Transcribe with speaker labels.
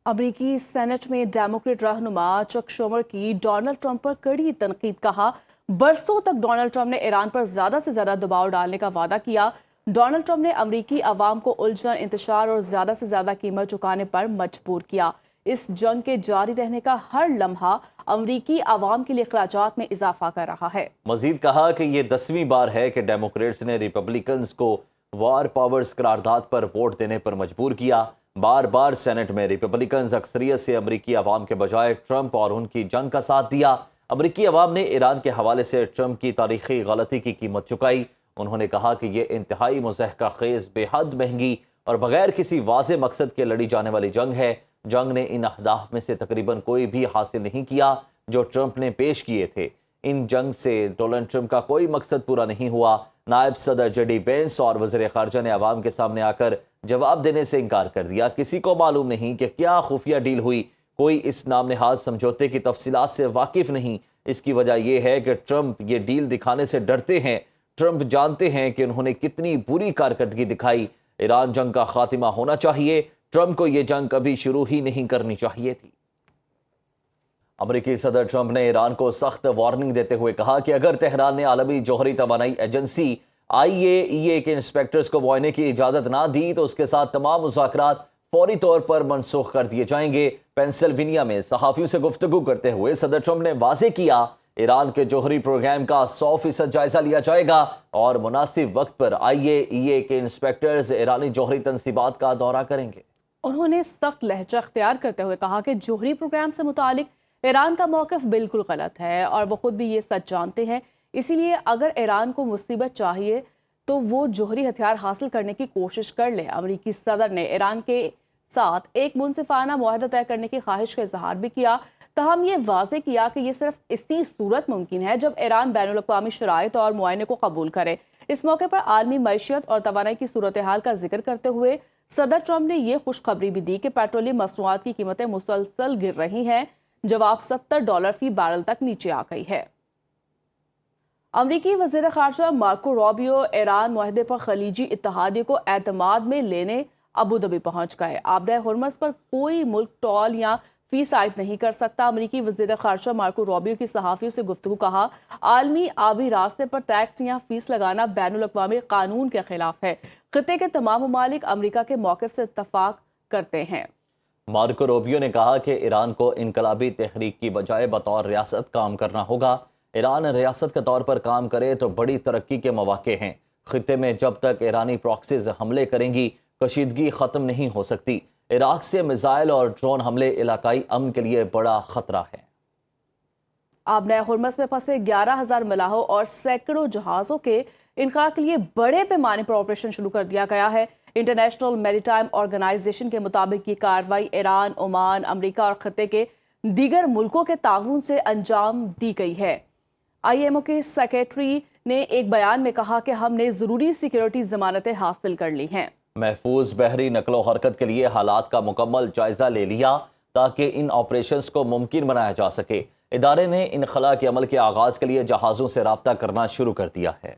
Speaker 1: अमरीकी सेनेट में डेमोक्रेट रहनुमा चक शूमर की डोनाल्ड ट्रंप पर कड़ी तनकीद। कहा, बरसों तक डोनाल्ड ट्रंप ने ईरान पर ज्यादा से ज्यादा दबाव डालने का वादा किया। डोनाल्ड ट्रंप ने अमरीकी अवाम को उलझन, इंतशार और ज्यादा से ज्यादा कीमत चुकाने पर मजबूर किया। इस जंग के जारी रहने का हर लम्हा अमरीकी अवाम के लिए अखराजात में इजाफा कर रहा है।
Speaker 2: मजीद कहा कि ये 10वीं बार है कि डेमोक्रेट्स ने रिपब्लिकन्स को वार पावर्स करारदाद पर वोट देने पर मजबूर किया। बार बार सेनेट में रिपब्लिकन्स अक्सरियत से अमरीकी अवाम के बजाय ट्रंप और उनकी जंग का साथ दिया। अमरीकी अवाम ने ईरान के हवाले से ट्रंप की तारीखी गलती की कीमत चुकाई। उन्होंने कहा कि ये इंतहाई मुज़हका खेज, बेहद महंगी और बगैर किसी वाज़े मकसद के लड़ी जाने वाली जंग है। जंग ने इन अहदाफ में से तकरीबन कोई भी हासिल नहीं किया जो ट्रंप ने पेश किए थे। इन जंग से डोनाल्ड ट्रंप का कोई मकसद पूरा नहीं हुआ। नायब सदर जेडी वेंस और वज़ीर ख़ारजा ने अवाम के सामने आकर जवाब देने से इनकार कर दिया। किसी को मालूम नहीं कि क्या खुफिया डील हुई। कोई इस नाम नहाज समझौते की तफसीलात से वाकिफ नहीं। इसकी वजह यह है कि ट्रंप ये डील दिखाने से डरते हैं। ट्रंप जानते हैं कि उन्होंने कितनी बुरी कारकर्दगी दिखाई। ईरान जंग का खात्मा होना चाहिए। ट्रंप को यह जंग कभी शुरू ही नहीं करनी चाहिए थी। अमरीकी सदर ट्रंप ने ईरान को सख्त वार्निंग देते हुए कहा कि अगर तेहरान ने आलमी जौहरी तवानाई एजेंसी IAEA के इंस्पेक्टर्स को मुआयने की इजाज़त ना दी तो उसके साथ तमाम मुज़ाकरात फौरी तौर पर मनसूख कर दिए जाएंगे। पेंसिल्वेनिया में सहाफ़ियों से गुफ्तगू करते हुए सदर ट्रंप ने वाज़े किया, ईरान के जौहरी प्रोग्राम का 100% जायजा लिया जाएगा और मुनासिब वक्त पर IAEA के इंस्पेक्टर्स ईरानी जौहरी तनसीबात का दौरा करेंगे।
Speaker 1: उन्होंने सख्त लहजा अख्तियार करते हुए कहा कि जौहरी प्रोग्राम से मुतालिक ईरान का मौक़िफ़ बिल्कुल गलत है और वो खुद भी ये सच जानते हैं। इसीलिए अगर ईरान को मुसीबत चाहिए तो वो जौहरी हथियार हासिल करने की कोशिश कर ले। अमरीकी सदर ने ईरान के साथ एक मुनसिफाना मुआहदा तय करने की ख्वाहिश का इजहार भी किया। तहम ये वाज़े किया कि ये सिर्फ इसी सूरत मुमकिन है जब ईरान बैनुल अक़वामी शराइत और मुआयने को कबूल करे। इस मौके पर आलमी मईशत और तवानाई की सूरत हाल का जिक्र करते हुए सदर ट्रंप ने यह खुशखबरी भी दी कि पेट्रोलियम मसनूआत की कीमतें मुसलसल गिर रही हैं, जवाब $70 फी बैरल तक नीचे आ गई है। अमरीकी वज़ीर ख़ारजा मार्को रूबियो ईरान मुआहदे पर खलीजी इत्तेहादियों को एतमाद में लेने अबू धाबी पहुंच गए। आबदा हुर्मस पर कोई मुल्क टॉल या फीस आयद नहीं कर सकता। अमरीकी वज़ीर ख़ारजा मार्को रूबियो की सहाफ़ियों से गुफ्तगू कहा, आलमी आबी रास्ते पर टैक्स या फीस लगाना बैनुल अक़वामी कानून के खिलाफ है। खित्ते के तमाम ममालिक अमरीका के मौक़िफ़ से इत्तफ़ाक़ करते हैं।
Speaker 2: मार्को रूबियो ने कहा कि ईरान को इनकलाबी तहरीक की बजाय बतौर रियासत काम करना होगा। ईरान रियासत के तौर पर काम करे तो बड़ी तरक्की के मौके हैं। खित्ते में जब तक ईरानी प्रॉक्सीज हमले करेंगी कशीदगी ख़त्म नहीं हो सकती। इराक से मिसाइल और ड्रोन हमले इलाकाई अमन के लिए बड़ा खतरा है।
Speaker 1: आबना हुर्मस में फंसे 11,000 मलाहों और सैकड़ों जहाज़ों के इनका के लिए बड़े पैमाने पर ऑपरेशन शुरू कर दिया गया है। इंटरनेशनल मैरीटाइम ऑर्गेनाइजेशन के मुताबिक ये कार्रवाई ईरान, ओमान, अमेरिका और खत्ते के दीगर मुल्कों के ताउन से अंजाम दी गई है। IMO के सेक्रेटरी ने एक बयान में कहा कि हमने ज़रूरी सिक्योरिटी ज़मानतें हासिल कर ली हैं।
Speaker 2: महफूज बहरी नकलो हरकत के लिए हालात का मुकम्मल जायजा ले लिया ताकि इन ऑपरेशंस को मुमकिन बनाया जा सके। इदारे ने इनखला के अमल के आगाज के लिए जहाज़ों से राब्ता करना शुरू कर दिया है।